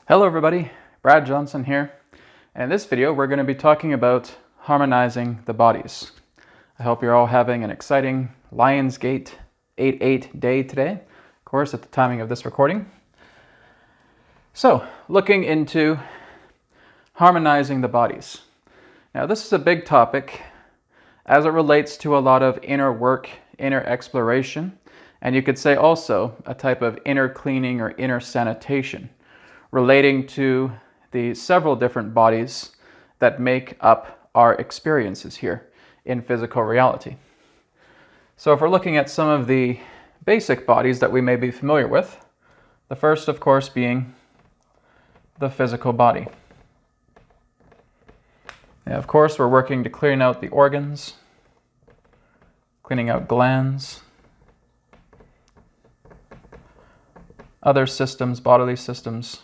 Hello everybody, Brad Johnson here, and in this video we're going to be talking about harmonizing the bodies. I hope you're all having an exciting Lionsgate 8/8 day today, of course at the timing of this recording. So, looking into harmonizing the bodies. Now this is a big topic as it relates to a lot of inner work, inner exploration, and you could say also a type of inner cleaning or inner sanitation, relating to the several different bodies that make up our experiences here in physical reality. So if we're looking at some of the basic bodies that we may be familiar with, the first of course being the physical body. Now, of course we're working to clean out the organs, cleaning out glands, other systems, bodily systems.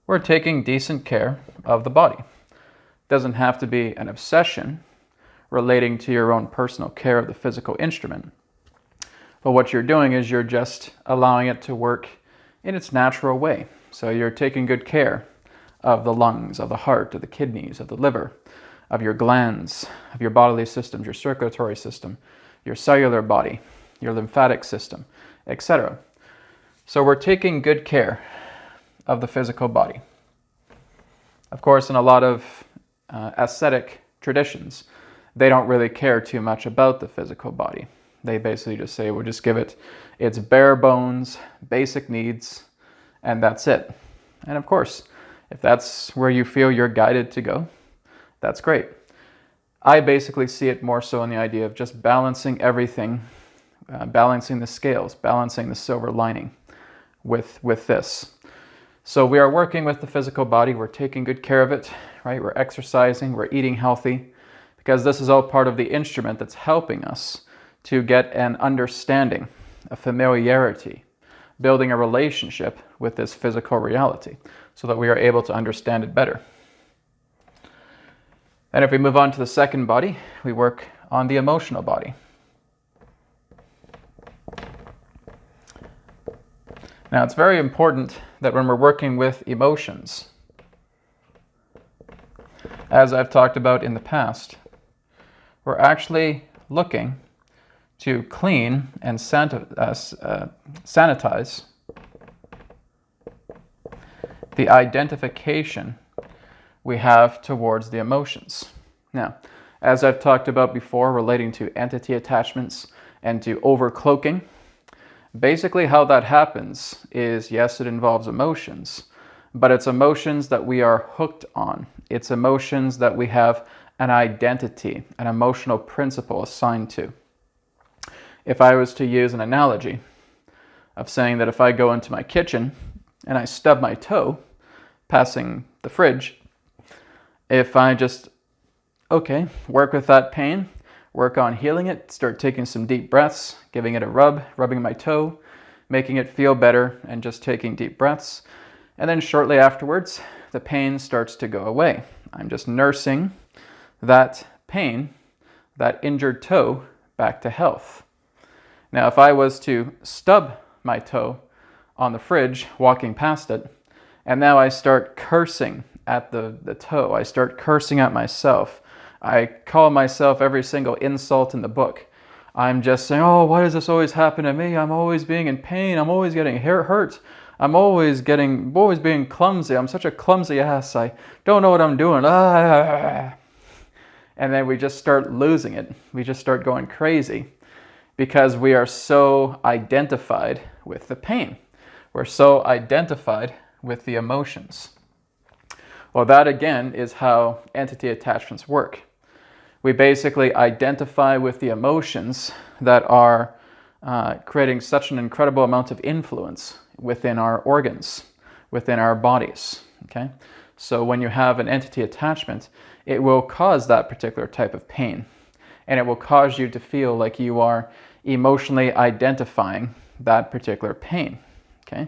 We're taking decent care of the body. It doesn't have to be an obsession relating to your own personal care of the physical instrument. But what you're doing is you're just allowing it to work in its natural way. So you're taking good care of the lungs, of the heart, of the kidneys, of the liver, of your glands, of your bodily systems, your circulatory system, your cellular body, your lymphatic system, etc. So we're taking good care of the physical body. Of course, in a lot of ascetic traditions, they don't really care too much about the physical body. They basically just say, we'll just give it its bare bones, basic needs, and that's it. And of course, if that's where you feel you're guided to go, that's great. I basically see it more so in the idea of just balancing everything, balancing the scales, balancing the silver lining with this. So we are working with the physical body, we're taking good care of it, right? We're exercising, we're eating healthy, because this is all part of the instrument that's helping us to get an understanding, a familiarity, building a relationship with this physical reality, so that we are able to understand it better. And if we move on to the second body, we work on the emotional body. Now, it's very important that when we're working with emotions, as I've talked about in the past, we're actually looking to clean and sanitize the identification we have towards the emotions. Now, as I've talked about before, relating to entity attachments and to overcloaking, basically how that happens is, yes, it involves emotions, but it's emotions that we are hooked on. It's emotions that we have an identity, an emotional principle assigned to. If I was to use an analogy of saying that if I go into my kitchen and I stub my toe, passing the fridge, if I just, work with that pain, work on healing it, start taking some deep breaths, giving it a rub, rubbing my toe, making it feel better, and just taking deep breaths. And then shortly afterwards, the pain starts to go away. I'm just nursing that pain, that injured toe, back to health. Now, if I was to stub my toe on the fridge, walking past it, and now I start cursing at the toe, I start cursing at myself, I call myself every single insult in the book. I'm just saying, oh, why does this always happen to me? I'm always being in pain. I'm always getting hurt. I'm always being clumsy. I'm such a clumsy ass. I don't know what I'm doing. And then we just start losing it. We just start going crazy because we are so identified with the pain. We're so identified with the emotions. Well, that again is how entity attachments work. We basically identify with the emotions that are creating such an incredible amount of influence within our organs, within our bodies, okay? So when you have an entity attachment, it will cause that particular type of pain, and it will cause you to feel like you are emotionally identifying that particular pain, okay?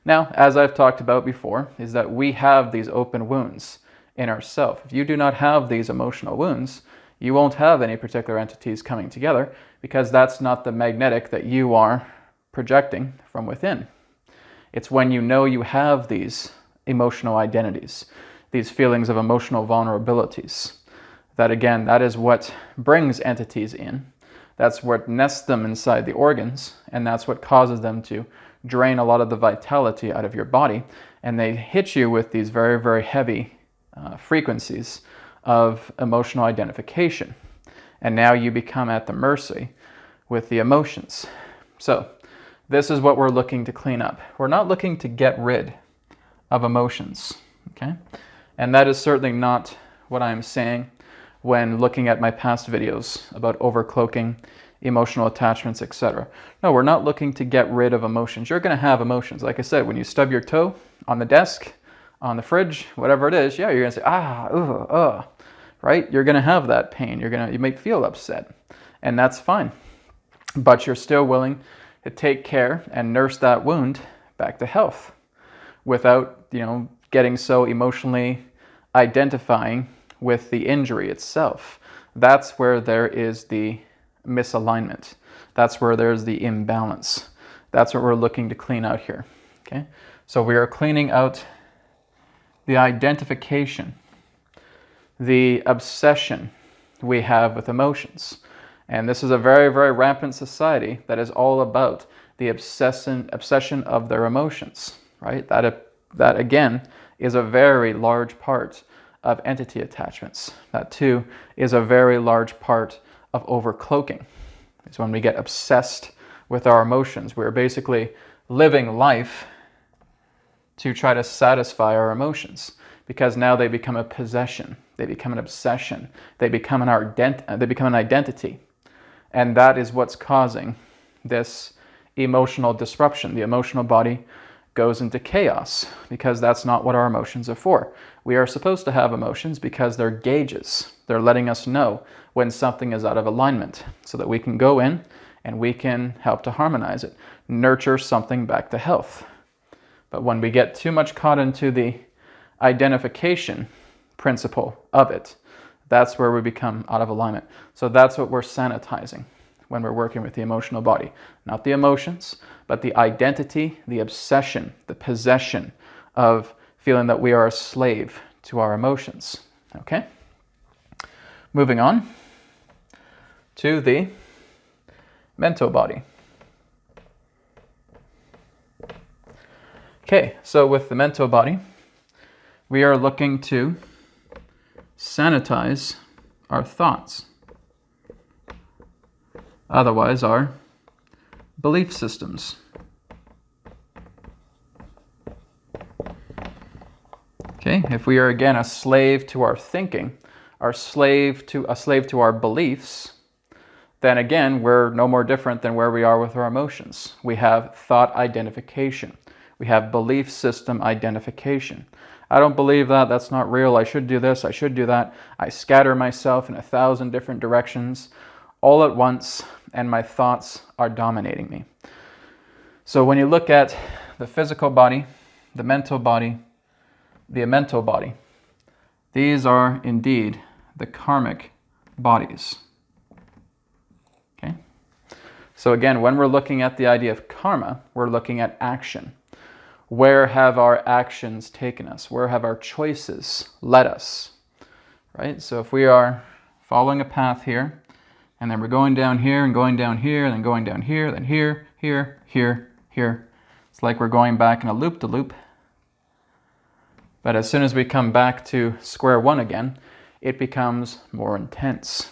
Now, as I've talked about before, is that we have these open wounds in ourselves. If you do not have these emotional wounds, you won't have any particular entities coming together, because that's not the magnetic that you are projecting from within. It's when you know you have these emotional identities, these feelings of emotional vulnerabilities, that again, that is what brings entities in. That's what nests them inside the organs, and that's what causes them to drain a lot of the vitality out of your body, and they hit you with these very, very heavy frequencies of emotional identification. And now you become at the mercy with the emotions. So this is what we're looking to clean up. We're not looking to get rid of emotions, okay? And that is certainly not what I'm saying when looking at my past videos about overcloaking, emotional attachments, etc. No, we're not looking to get rid of emotions. You're going to have emotions. Like I said, when you stub your toe on the desk, on the fridge, whatever it is, yeah, you're going to say, right? You're going to have that pain. You may feel upset, and that's fine. But you're still willing to take care and nurse that wound back to health without, getting so emotionally identifying with the injury itself. That's where there is the misalignment. That's where there's the imbalance. That's what we're looking to clean out here. Okay? So we are cleaning out the identification, the obsession we have with emotions. And this is a very, very rampant society that is all about the obsession of their emotions, right? That again is a very large part of entity attachments. That too is a very large part of overcloaking. It's when we get obsessed with our emotions. We're basically living life to try to satisfy our emotions, because now they become a possession, they become an obsession, they become an identity. And that is what's causing this emotional disruption. The emotional body goes into chaos because that's not what our emotions are for. We are supposed to have emotions because they're gauges. They're letting us know when something is out of alignment so that we can go in and we can help to harmonize it, nurture something back to health. But when we get too much caught into the identification principle of it, that's where we become out of alignment. So that's what we're sanitizing when we're working with the emotional body. Not the emotions, but the identity, the obsession, the possession of feeling that we are a slave to our emotions. Okay? Moving on to the mental body. Okay, so with the mental body, we are looking to sanitize our thoughts, otherwise our belief systems. Okay, if we are again a slave to our thinking, a slave to our beliefs, then again we're no more different than where we are with our emotions. We have thought identification. We have belief system identification. I don't believe that. That's not real. I should do this. I should do that. I scatter myself in 1,000 different directions all at once, and my thoughts are dominating me. So when you look at the physical body, the mental body, the mental body, these are indeed the karmic bodies. Okay? So again, when we're looking at the idea of karma, we're looking at action. Where have our actions taken us? Where have our choices led us? Right? So if we are following a path here, and then we're going down here and going down here, and then going down here, then here, here, here, here. It's like we're going back in a loop-de-loop. But as soon as we come back to square one again, it becomes more intense.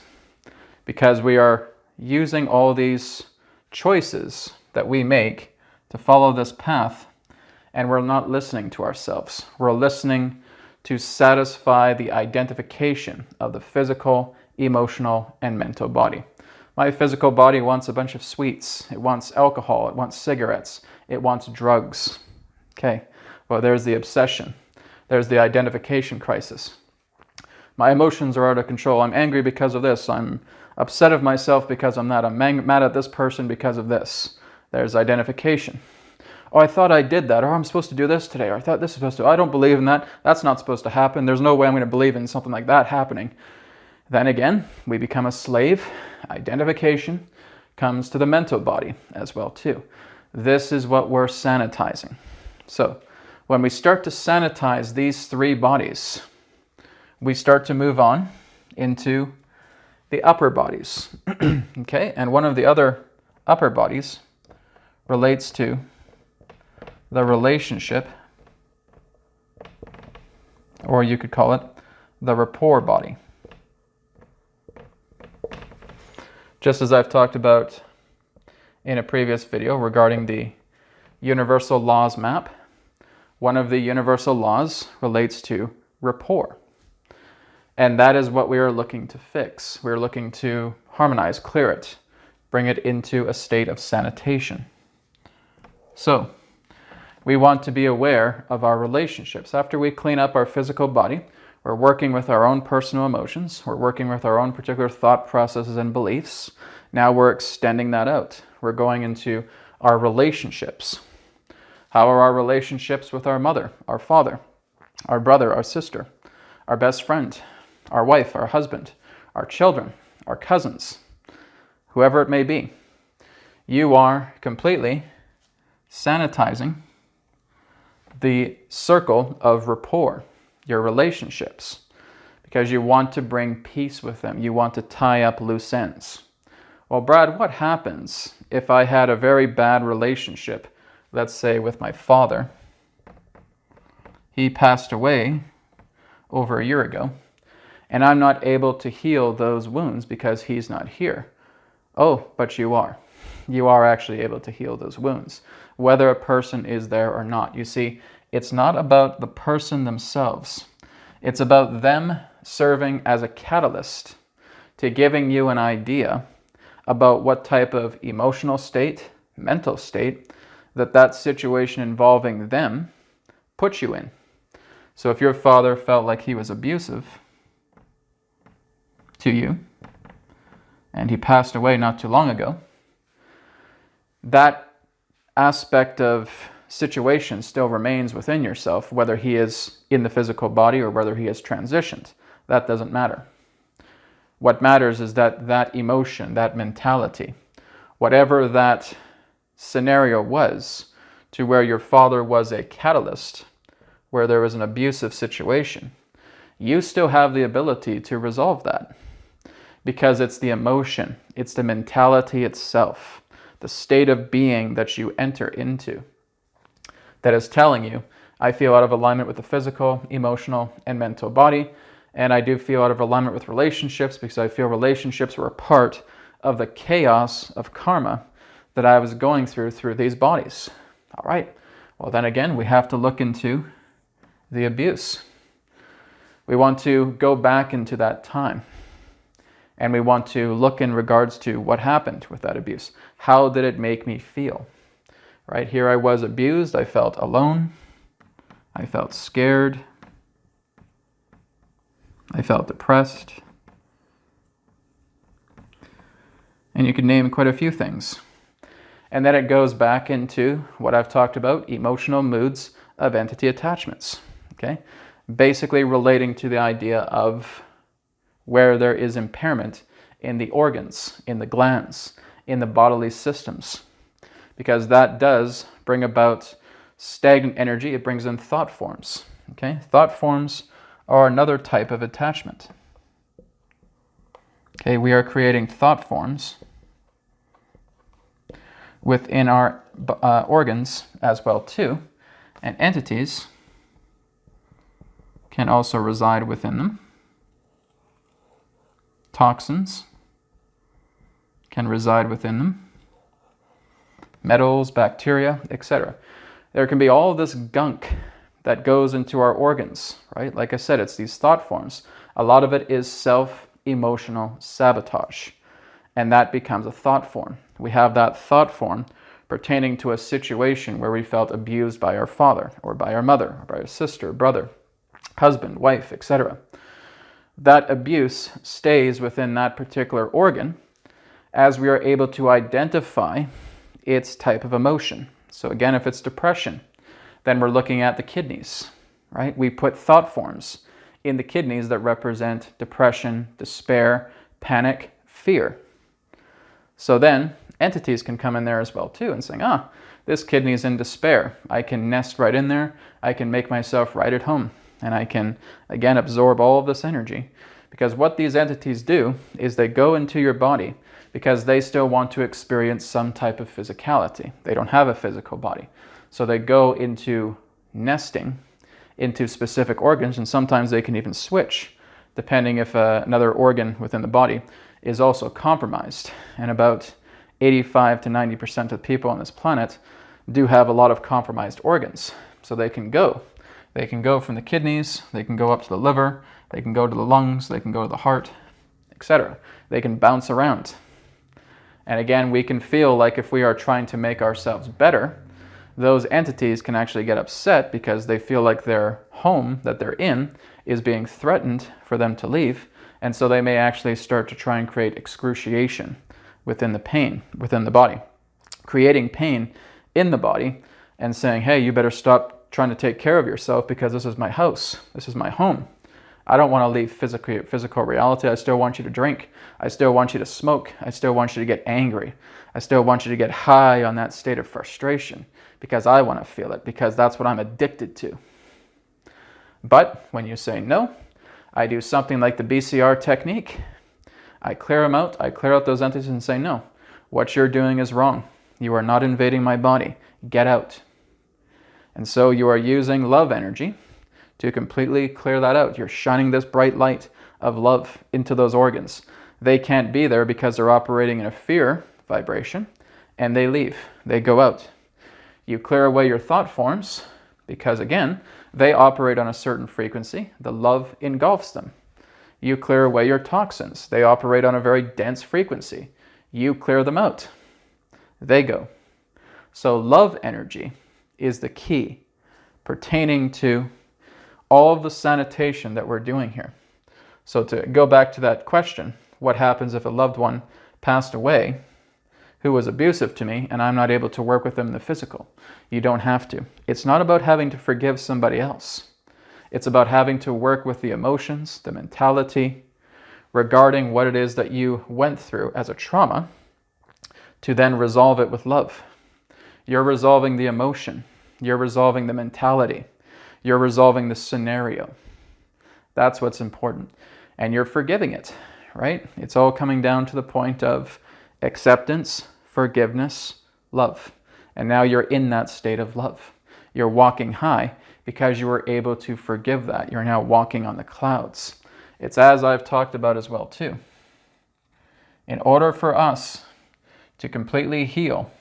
Because we are using all these choices that we make to follow this path, and we're not listening to ourselves. We're listening to satisfy the identification of the physical, emotional, and mental body. My physical body wants a bunch of sweets. It wants alcohol. It wants cigarettes. It wants drugs. Okay, well, there's the obsession. There's the identification crisis. My emotions are out of control. I'm angry because of this. I'm upset of myself because I'm that. I'm mad at this person because of this. There's identification. Oh, I thought I did that, or I'm supposed to do this today, or I thought this is supposed to. I don't believe in that. That's not supposed to happen. There's no way I'm going to believe in something like that happening. Then again, we become a slave. Identification comes to the mental body as well too. This is what we're sanitizing. So when we start to sanitize these three bodies, we start to move on into the upper bodies. Okay, and one of the other upper bodies relates to the relationship, or you could call it the rapport body. Just as I've talked about in a previous video regarding the universal laws map, one of the universal laws relates to rapport. And that is what we are looking to fix. We're looking to harmonize, clear it, bring it into a state of sanitation. So, we want to be aware of our relationships. After we clean up our physical body, we're working with our own personal emotions, we're working with our own particular thought processes and beliefs. Now we're extending that out. We're going into our relationships. How are our relationships with our mother, our father, our brother, our sister, our best friend, our wife, our husband, our children, our cousins, whoever it may be? You are completely sanitizing the circle of rapport, your relationships, because you want to bring peace with them. You want to tie up loose ends. Well, Brad, what happens if I had a very bad relationship, let's say with my father? He passed away over a year ago, and I'm not able to heal those wounds because he's not here. Oh, but you are. You are actually able to heal those wounds, whether a person is there or not. You see, it's not about the person themselves. It's about them serving as a catalyst to giving you an idea about what type of emotional state, mental state, that situation involving them puts you in. So if your father felt like he was abusive to you, and he passed away not too long ago, that aspect of situation still remains within yourself, whether he is in the physical body or whether he has transitioned. That doesn't matter. What matters is that emotion, that mentality, whatever that scenario was, to where your father was a catalyst, where there was an abusive situation, you still have the ability to resolve that, because it's the emotion, it's the mentality itself, the state of being that you enter into, that is telling you, I feel out of alignment with the physical, emotional, and mental body, and I do feel out of alignment with relationships because I feel relationships were a part of the chaos of karma that I was going through these bodies. All right, well then again, we have to look into the abuse. We want to go back into that time, and we want to look in regards to what happened with that abuse. How did it make me feel? Right here I was abused, I felt alone, I felt scared, I felt depressed, and you could name quite a few things. And then it goes back into what I've talked about, emotional moods of entity attachments, okay? Basically relating to the idea of where there is impairment in the organs, in the glands, in the bodily systems, because that does bring about stagnant energy. It brings in thought forms, okay? Thought forms are another type of attachment. Okay, we are creating thought forms within our organs as well too, and entities can also reside within them. Toxins can reside within them. Metals, bacteria, etc. There can be all this gunk that goes into our organs, right? Like I said, it's these thought forms. A lot of it is self-emotional sabotage, and that becomes a thought form. We have that thought form pertaining to a situation where we felt abused by our father, or by our mother, or by our sister, brother, husband, wife, etc. That abuse stays within that particular organ as we are able to identify its type of emotion. So again, if it's depression, then we're looking at the kidneys, right? We put thought forms in the kidneys that represent depression, despair, panic, fear. So then entities can come in there as well too and saying, this kidney is in despair. I can nest right in there. I can make myself right at home. And I can, again, absorb all of this energy. Because what these entities do is they go into your body because they still want to experience some type of physicality. They don't have a physical body. So they go into nesting into specific organs, and sometimes they can even switch, depending if another organ within the body is also compromised. And about 85 to 90% of people on this planet do have a lot of compromised organs. So they can go. They can go from the kidneys, they can go up to the liver, they can go to the lungs, they can go to the heart, etc. They can bounce around. And again, we can feel like if we are trying to make ourselves better, those entities can actually get upset because they feel like their home that they're in is being threatened for them to leave. And so they may actually start to try and create excruciation within the pain, within the body, creating pain in the body and saying, hey, you better stop trying to take care of yourself because this is my house, this is my home. I don't want to leave physical reality. I still want you to drink. I still want you to smoke. I still want you to get angry. I still want you to get high on that state of frustration because I want to feel it, because that's what I'm addicted to. But when you say no, I do something like the BCR technique. I clear them out. I clear out those entities and say, no, what you're doing is wrong. You are not invading my body. Get out. And so you are using love energy to completely clear that out. You're shining this bright light of love into those organs. They can't be there because they're operating in a fear vibration, and they leave. They go out. You clear away your thought forms because, again, they operate on a certain frequency. The love engulfs them. You clear away your toxins. They operate on a very dense frequency. You clear them out. They go. So love energy is the key pertaining to all of the sanitation that we're doing here. So to go back to that question, what happens if a loved one passed away who was abusive to me and I'm not able to work with them in the physical? You don't have to. It's not about having to forgive somebody else. It's about having to work with the emotions, the mentality, regarding what it is that you went through as a trauma to then resolve it with love. You're resolving the emotion. You're resolving the mentality. You're resolving the scenario. That's what's important. And you're forgiving it, right? It's all coming down to the point of acceptance, forgiveness, love. And now you're in that state of love. You're walking high because you were able to forgive that. You're now walking on the clouds. It's as I've talked about as well too. In order for us to completely heal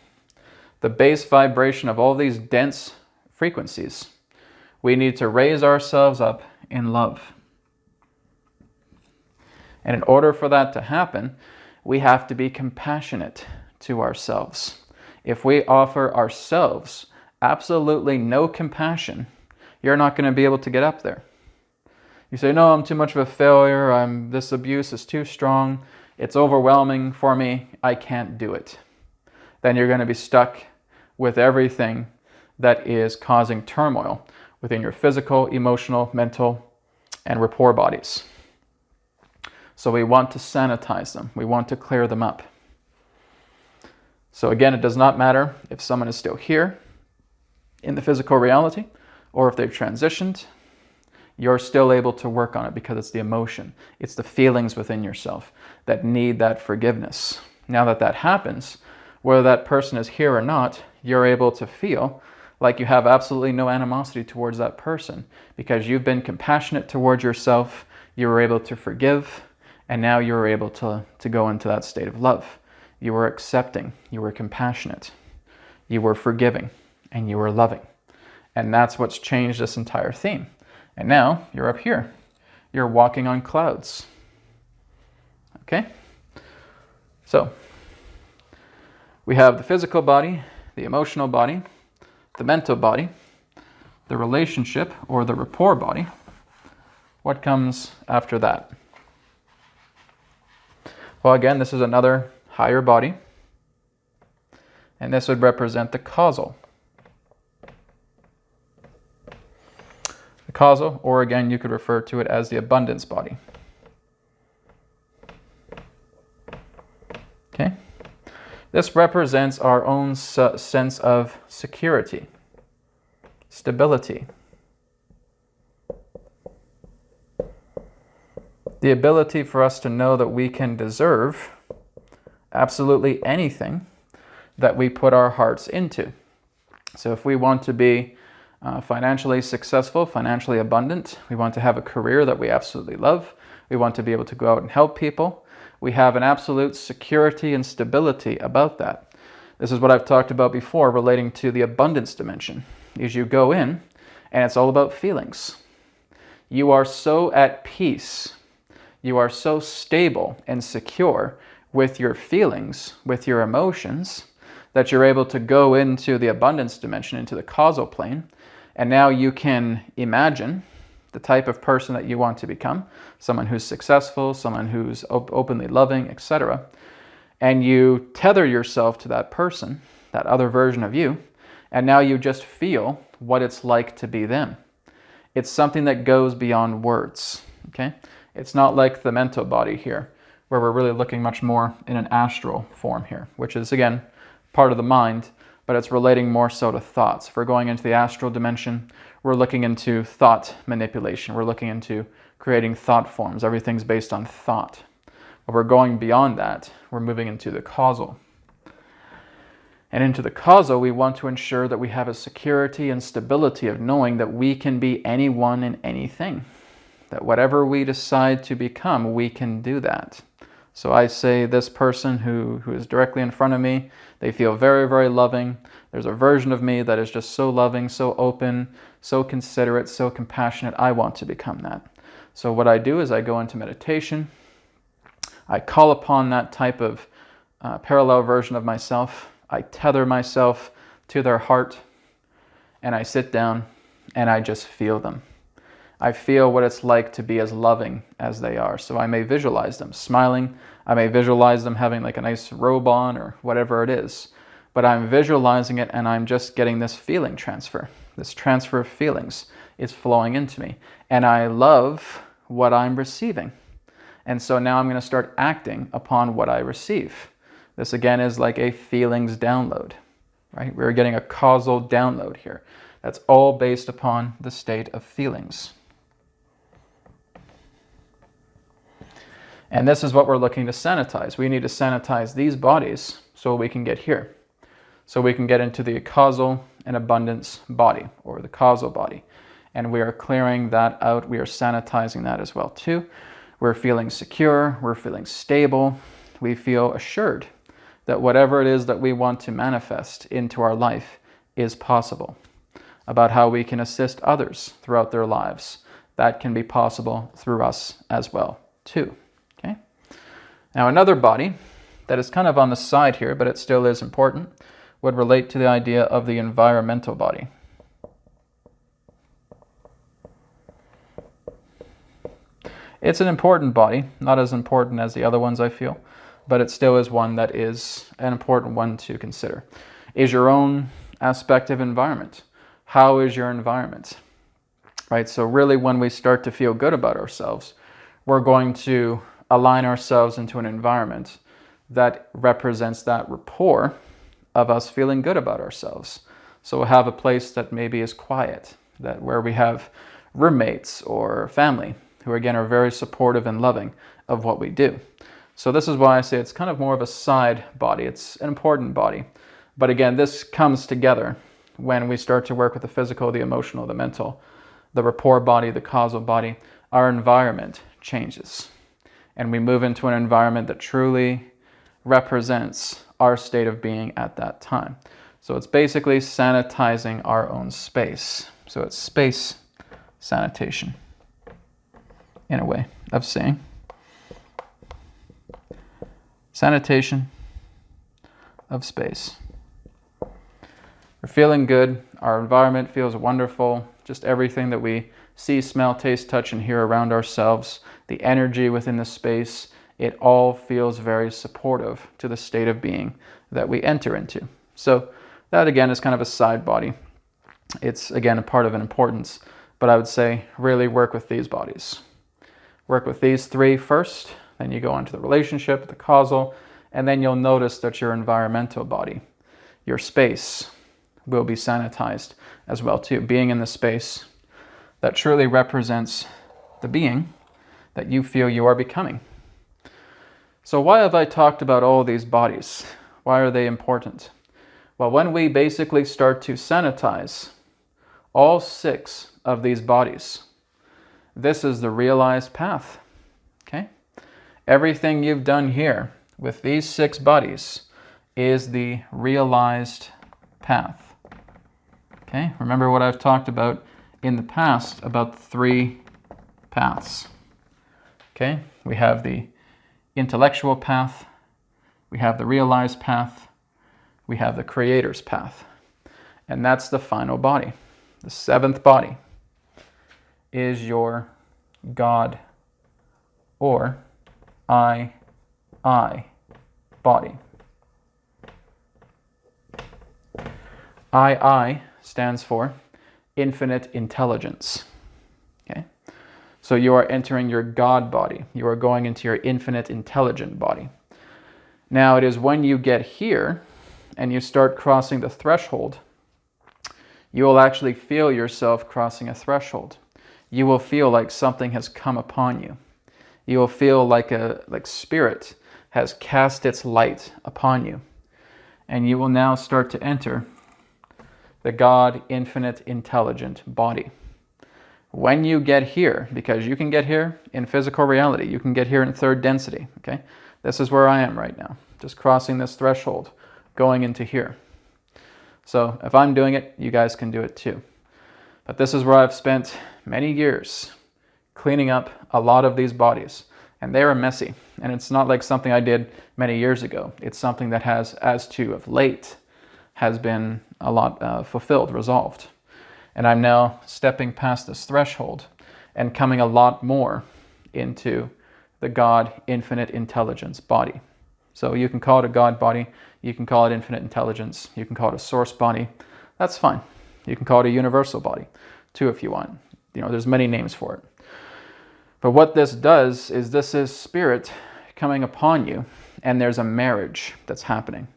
the base vibration of all these dense frequencies, we need to raise ourselves up in love. And in order for that to happen, we have to be compassionate to ourselves. If we offer ourselves absolutely no compassion, you're not going to be able to get up there. You say, no, I'm too much of a failure. This abuse is too strong. It's overwhelming for me. I can't do it. Then you're going to be stuck with everything that is causing turmoil within your physical, emotional, mental, and rapport bodies. So we want to sanitize them. We want to clear them up. So again, it does not matter if someone is still here in the physical reality or if they've transitioned. You're still able to work on it because it's the emotion. It's the feelings within yourself that need that forgiveness. Now that that happens, whether that person is here or not, you're able to feel like you have absolutely no animosity towards that person because you've been compassionate towards yourself, you were able to forgive, and now you're able to go into that state of love. You were accepting, you were compassionate, you were forgiving, and you were loving. And that's what's changed this entire theme. And now you're up here. You're walking on clouds. Okay? So, we have the physical body, the emotional body, the mental body, the relationship or the rapport body. What comes after that? Well, again, this is another higher body, and this would represent the causal. The causal, or again, you could refer to it as the abundance body. This represents our own sense of security, stability, the ability for us to know that we can deserve absolutely anything that we put our hearts into. So if we want to be financially successful, financially abundant, we want to have a career that we absolutely love, we want to be able to go out and help people, we have an absolute security and stability about that. This is what I've talked about before relating to the abundance dimension, is you go in and it's all about feelings. You are so at peace, you are so stable and secure with your feelings, with your emotions, that you're able to go into the abundance dimension, into the causal plane, and now you can imagine the type of person that you want to become, someone who's successful, someone who's openly loving, etc. And you tether yourself to that person, that other version of you, and now you just feel what it's like to be them. It's something that goes beyond words, okay? It's not like the mental body here, where we're really looking much more in an astral form here, which is, again, part of the mind, but it's relating more so to thoughts. If we're going into the astral dimension, we're looking into thought manipulation. We're looking into creating thought forms. Everything's based on thought. But we're going beyond that. We're moving into the causal. And into the causal, we want to ensure that we have a security and stability of knowing that we can be anyone and anything. That whatever we decide to become, we can do that. So I say this person who is directly in front of me, they feel very, very loving. There's a version of me that is just so loving, so open, so considerate, so compassionate. I want to become that. So what I do is I go into meditation. I call upon that type of parallel version of myself. I tether myself to their heart, and I sit down and I just feel them. I feel what it's like to be as loving as they are. So I may visualize them smiling. I may visualize them having like a nice robe on or whatever it is. But I'm visualizing it and I'm just getting this feeling transfer. This transfer of feelings is flowing into me. And I love what I'm receiving. And so now I'm going to start acting upon what I receive. This again is like a feelings download, right? We're getting a causal download here. That's all based upon the state of feelings. And this is what we're looking to sanitize. We need to sanitize these bodies so we can get here. So we can get into the causal and abundance body, or the causal body. And we are clearing that out. We are sanitizing that as well too. We're feeling secure. We're feeling stable. We feel assured that whatever it is that we want to manifest into our life is possible. About how we can assist others throughout their lives. That can be possible through us as well too. Okay. Now another body that is kind of on the side here, but it still is important, would relate to the idea of the environmental body. It's an important body, not as important as the other ones I feel, but it still is one that is an important one to consider. Is your own aspect of environment. How is your environment? Right? So really when we start to feel good about ourselves, we're going to align ourselves into an environment that represents that rapport of us feeling good about ourselves. So we'll have a place that maybe is quiet, that where we have roommates or family who again are very supportive and loving of what we do. So this is why I say it's kind of more of a side body. It's an important body. But again, this comes together when we start to work with the physical, the emotional, the mental, the rapport body, the causal body. Our environment changes. And we move into an environment that truly represents our state of being at that time. So it's basically sanitizing our own space. So it's space sanitation, in a way of saying. Sanitation of space. We're feeling good. Our environment feels wonderful. Just everything that we see, smell, taste, touch, and hear around ourselves, the energy within the space, it all feels very supportive to the state of being that we enter into. So that again is kind of a side body. It's again a part of an importance, but I would say really work with these bodies. Work with these three first, then you go on to the relationship, the causal, And then you'll notice that your environmental body, your space, will be sanitized as well too. Being in the space that truly represents the being that you feel you are becoming. So why have I talked about all these bodies? Why are they important? Well, when we basically start to sanitize all 6 of these bodies, this is the realized path. Okay? Everything you've done here with these 6 bodies is the realized path. Okay? Remember what I've talked about in the past about 3 paths. Okay? We have the intellectual path, we have the realized path, we have the creator's path. And that's the final body. The 7th body is your God or I body. I stands for infinite intelligence. Okay? So you are entering your God body. You are going into your infinite intelligent body. Now it is when you get here and you start crossing the threshold, you will actually feel yourself crossing a threshold. You will feel like something has come upon you. You will feel like spirit has cast its light upon you. And you will now start to enter the God infinite intelligent body. When you get here, because you can get here in physical reality, you can get here in 3rd density, okay? This is where I am right now, just crossing this threshold, going into here. So if I'm doing it, you guys can do it too. But this is where I've spent many years cleaning up a lot of these bodies. And they are messy. And it's not like something I did many years ago. It's something that has, as to of late, has been a lot fulfilled, resolved. And I'm now stepping past this threshold and coming a lot more into the God infinite intelligence body. So you can call it a God body, you can call it infinite intelligence, you can call it a source body. That's fine. You can call it a universal body too if you want. There's many names for it. But what this does is this is spirit coming upon you, and there's a marriage that's happening.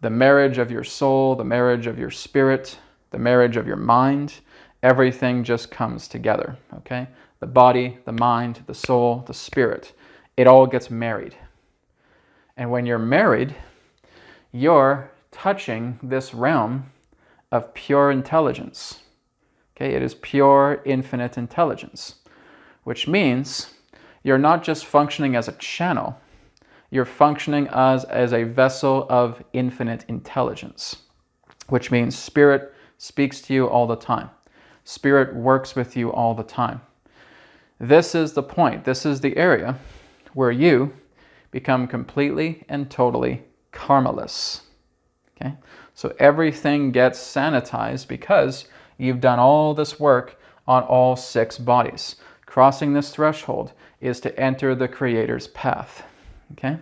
The marriage of your soul, the marriage of your spirit, the marriage of your mind, everything just comes together, okay? The body, the mind, the soul, the spirit, it all gets married. And when you're married, you're touching this realm of pure intelligence. Okay, it is pure infinite intelligence, which means you're not just functioning as a channel, you're functioning as a vessel of infinite intelligence, which means spirit speaks to you all the time. Spirit works with you all the time. This is the point, this is the area where you become completely and totally karmaless. Okay? So everything gets sanitized because you've done all this work on all 6 bodies. Crossing this threshold is to enter the Creator's path. Okay?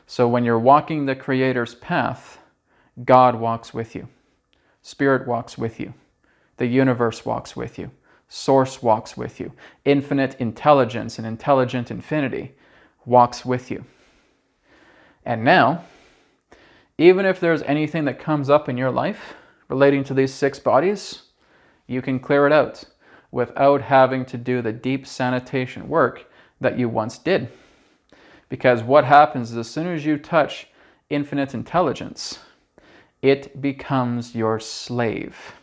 So when you're walking the Creator's path, God walks with you. Spirit walks with you. The universe walks with you. Source walks with you. Infinite intelligence and intelligent infinity walks with you. And now, even if there's anything that comes up in your life relating to these 6 bodies, you can clear it out without having to do the deep sanitation work that you once did. Because what happens is as soon as you touch infinite intelligence, it becomes your slave.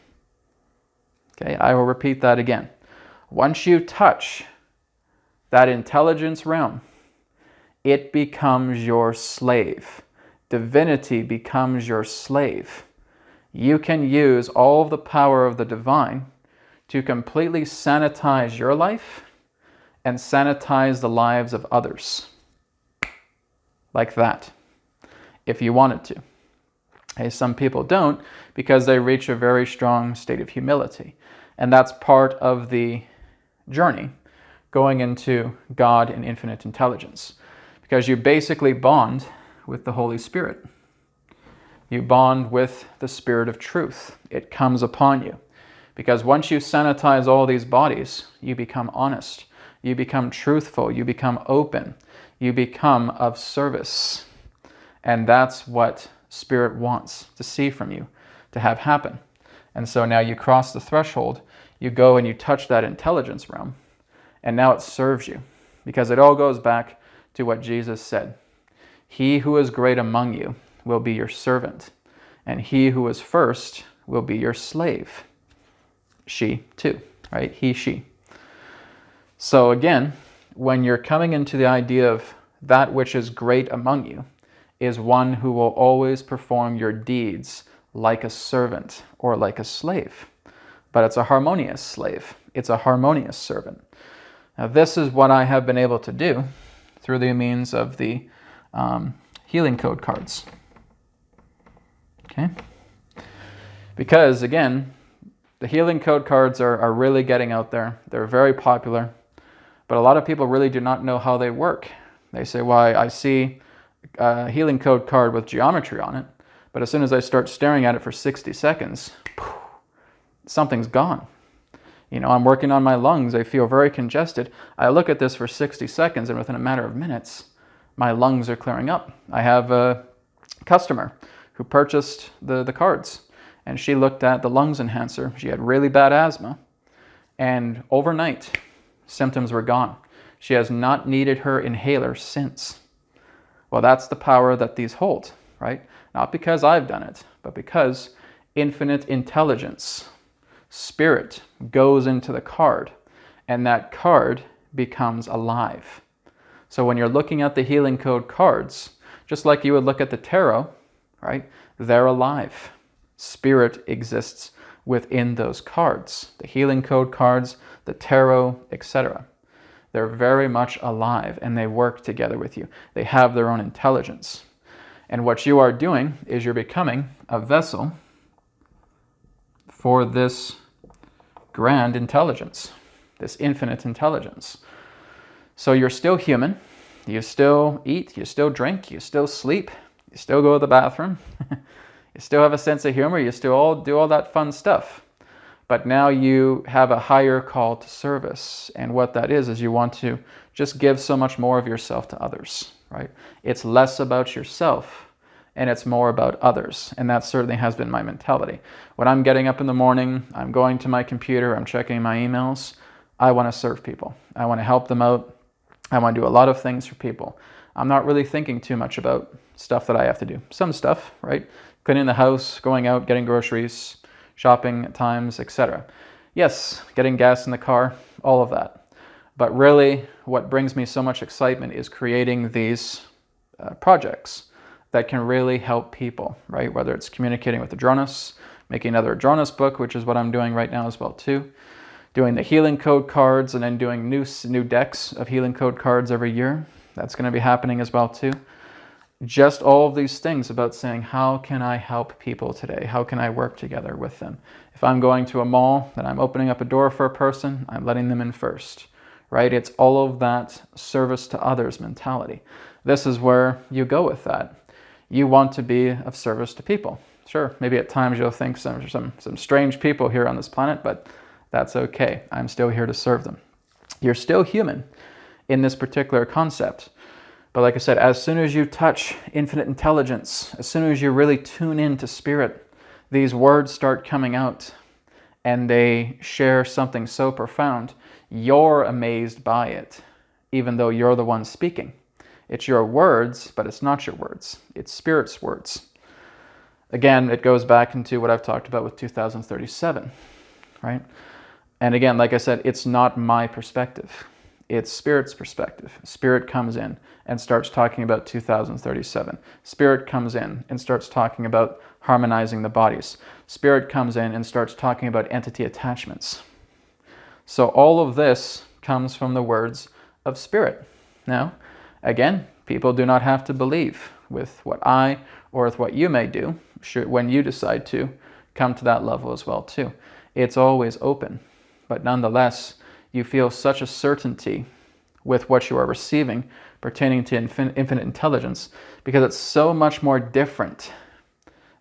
Okay, I will repeat that again. Once you touch that intelligence realm, it becomes your slave. Divinity becomes your slave. You can use all of the power of the divine to completely sanitize your life and sanitize the lives of others. Like that, if you wanted to. Okay, some people don't because they reach a very strong state of humility. And that's part of the journey going into God and infinite intelligence. Because you basically bond with the Holy Spirit. You bond with the Spirit of truth. It comes upon you. Because once you sanitize all these bodies, you become honest. You become truthful. You become open. You become of service. And that's what Spirit wants to see from you, to have happen. And so now you cross the threshold, you go and you touch that intelligence realm, and now it serves you. Because it all goes back to what Jesus said. He who is great among you will be your servant, and he who is first will be your slave. She too, right? He, she. So again, when you're coming into the idea of that which is great among you, is one who will always perform your deeds like a servant or like a slave. But it's a harmonious slave. It's a harmonious servant. Now this is what I have been able to do through the means of the healing code cards. Okay? Because again, the healing code cards are really getting out there. They're very popular. But a lot of people really do not know how they work. They say, well, I see a healing code card with geometry on it, but as soon as I start staring at it for 60 seconds, something's gone. You know, I'm working on my lungs. I feel very congested. I look at this for 60 seconds, and within a matter of minutes, my lungs are clearing up. I have a customer who purchased the cards, and she looked at the lungs enhancer. She had really bad asthma, and overnight, symptoms were gone. She has not needed her inhaler since. Well, that's the power that these hold, right? Not because I've done it, but because infinite intelligence, Spirit, goes into the card, and that card becomes alive. So when you're looking at the healing code cards, just like you would look at the tarot, right? They're alive. Spirit exists within those cards. The healing code cards, the tarot, etc. They're very much alive, and they work together with you. They have their own intelligence. And what you are doing is you're becoming a vessel for this grand intelligence, this infinite intelligence. So you're still human. You still eat, you still drink, you still sleep, you still go to the bathroom, you still have a sense of humor, you still all do all that fun stuff. But now you have a higher call to service. And what that is you want to just give so much more of yourself to others, right? It's less about yourself and it's more about others. And that certainly has been my mentality. When I'm getting up in the morning, I'm going to my computer, I'm checking my emails, I want to serve people. I want to help them out. I want to do a lot of things for people. I'm not really thinking too much about stuff that I have to do. Some stuff, right? Cleaning the house, going out, getting groceries, shopping at times, etc. Yes, getting gas in the car, all of that. But really, what brings me so much excitement is creating these projects that can really help people, right? Whether it's communicating with Adronis, making another Adronis book, which is what I'm doing right now as well too, doing the healing code cards, and then doing new decks of healing code cards every year. That's going to be happening as well too. Just all of these things about saying, how can I help people today? How can I work together with them? If I'm going to a mall and I'm opening up a door for a person, I'm letting them in first, right? It's all of that service to others mentality. This is where you go with that. You want to be of service to people. Sure, maybe at times you'll think some strange people here on this planet, but that's okay. I'm still here to serve them. You're still human in this particular concept. But like I said, as soon as you touch infinite intelligence, as soon as you really tune into Spirit, these words start coming out and they share something so profound, you're amazed by it, even though you're the one speaking. It's your words, but it's not your words. It's Spirit's words. Again, it goes back into what I've talked about with 2037, right? And again, like I said, it's not my perspective. It's Spirit's perspective. Spirit comes in and starts talking about 2037. Spirit comes in and starts talking about harmonizing the bodies. Spirit comes in and starts talking about entity attachments. So all of this comes from the words of Spirit. Now, again, people do not have to believe with what I or with what you may do when you decide to come to that level as well too. It's always open, but nonetheless, you feel such a certainty with what you are receiving pertaining to infinite intelligence, because it's so much more different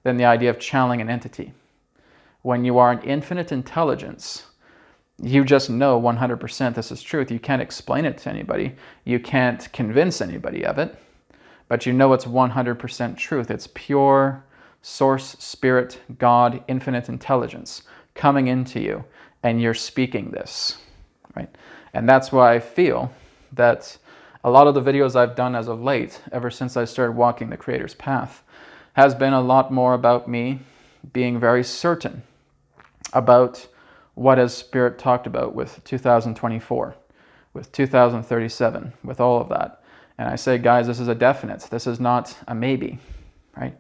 than the idea of channeling an entity. When you are an infinite intelligence, you just know 100% this is truth. You can't explain it to anybody. You can't convince anybody of it. but you know it's 100% truth. It's pure source, spirit, God, infinite intelligence coming into you, and you're speaking this, right? And that's why I feel that a lot of the videos I've done as of late, ever since I started walking the Creator's path, has been a lot more about me being very certain about what has Spirit talked about with 2024, with 2037, with all of that. And I say, guys, this is a definite. This is not a maybe, right?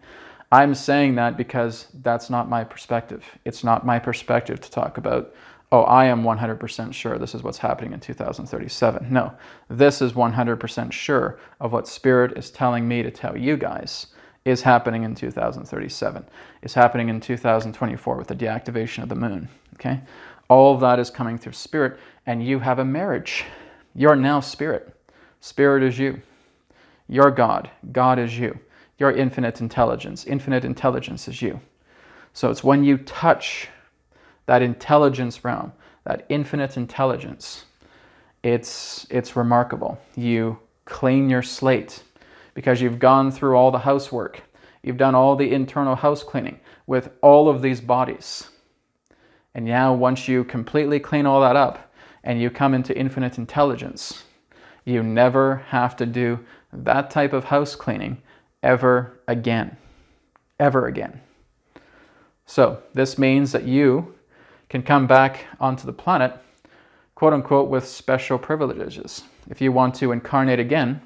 I'm saying that because that's not my perspective. It's not my perspective to talk about, oh, I am 100% sure this is what's happening in 2037. No, this is 100% sure of what Spirit is telling me to tell you guys is happening in 2037, is happening in 2024 with the deactivation of the moon, okay? All of that is coming through Spirit, and you have a marriage. You're now Spirit. Spirit is you. You're God. God is you. You're infinite intelligence. Infinite intelligence is you. So it's when you touch that intelligence realm, that infinite intelligence, it's remarkable. You clean your slate because you've gone through all the housework. You've done all the internal house cleaning with all of these bodies. And now once you completely clean all that up and you come into infinite intelligence, you never have to do that type of house cleaning ever again. Ever again. So this means that you can come back onto the planet, quote unquote, with special privileges. If you want to incarnate again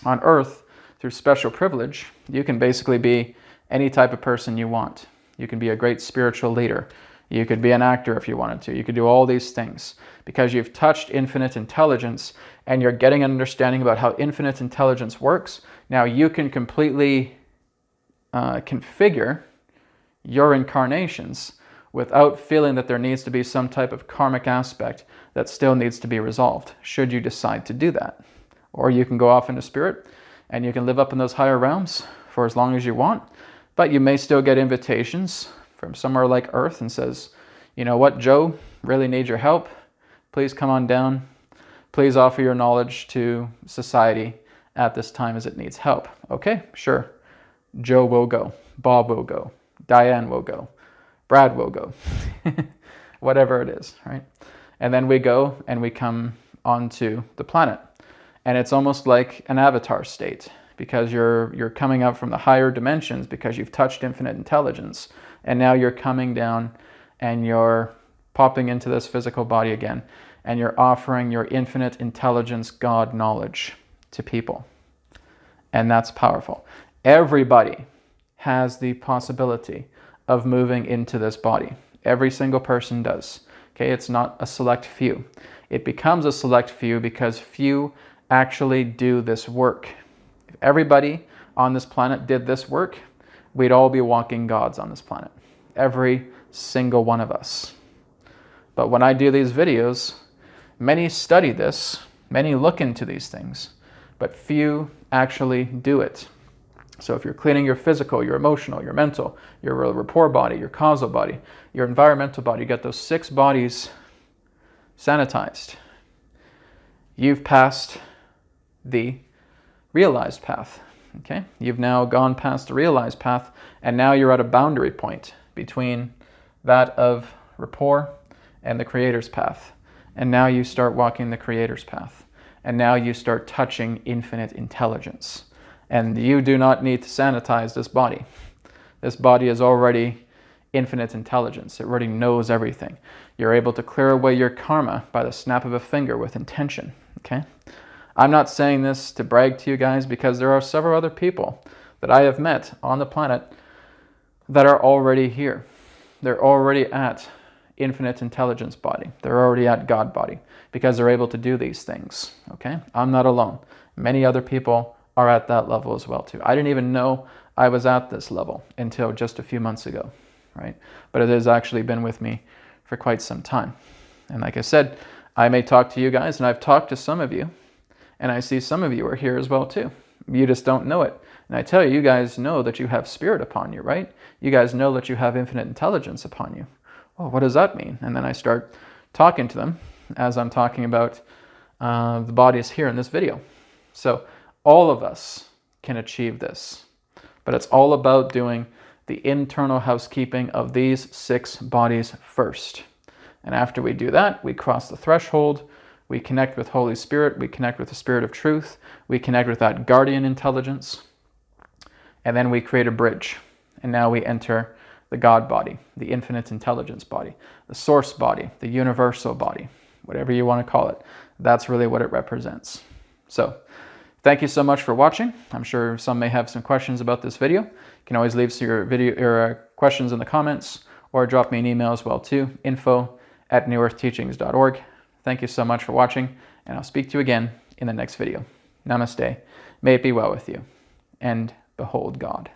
on Earth through special privilege, you can basically be any type of person you want. You can be a great spiritual leader. You could be an actor if you wanted to. You could do all these things because you've touched infinite intelligence and you're getting an understanding about how infinite intelligence works. Now you can completely configure your incarnations without feeling that there needs to be some type of karmic aspect that still needs to be resolved, should you decide to do that. Or you can go off into Spirit and you can live up in those higher realms for as long as you want, but you may still get invitations from somewhere like Earth and says, you know what, Joe, really need your help. Please come on down. Please offer your knowledge to society at this time as it needs help. Okay, sure. Joe will go. Bob will go. Diane will go. Brad will go. Whatever it is, right? And then we go and we come onto the planet. And it's almost like an avatar state because you're coming up from the higher dimensions because you've touched infinite intelligence. And now you're coming down and you're popping into this physical body again. And you're offering your infinite intelligence, God knowledge to people. And that's powerful. Everybody has the possibility of moving into this body. Every single person does. Okay, it's not a select few. It becomes a select few because few actually do this work. If everybody on this planet did this work, we'd all be walking gods on this planet. Every single one of us. But when I do these videos, many study this, many look into these things, but few actually do it. So if you're cleaning your physical, your emotional, your mental, your rapport body, your causal body, your environmental body, you got those 6 bodies sanitized. You've passed the realized path. Okay? You've now gone past the realized path, and now you're at a boundary point between that of rapport and the Creator's path. And now you start walking the Creator's path. And now you start touching infinite intelligence. And you do not need to sanitize this body. This body is already infinite intelligence. It already knows everything. You're able to clear away your karma by the snap of a finger with intention. Okay? I'm not saying this to brag to you guys because there are several other people that I have met on the planet that are already here. They're already at infinite intelligence body. They're already at God body because they're able to do these things. Okay? I'm not alone. Many other people are at that level as well too. I didn't even know I was at this level until just a few months ago, right? But it has actually been with me for quite some time. And like I said, I may talk to you guys, and I've talked to some of you, and I see some of you are here as well too. You just don't know it. And I tell you, you guys know that you have Spirit upon you, right? You guys know that you have infinite intelligence upon you. Oh, what does that mean? And then I start talking to them as I'm talking about the bodies here in this video. So all of us can achieve this. But it's all about doing the internal housekeeping of these 6 bodies first. And after we do that, we cross the threshold, we connect with Holy Spirit, we connect with the Spirit of Truth, we connect with that guardian intelligence, and then we create a bridge. And now we enter the God body, the infinite intelligence body, the source body, the universal body, whatever you want to call it. That's really what it represents. So, thank you so much for watching. I'm sure some may have some questions about this video. You can always leave your questions in the comments or drop me an email as well too, info@newearthteachings.org. Thank you so much for watching, and I'll speak to you again in the next video. Namaste. May it be well with you, and behold God.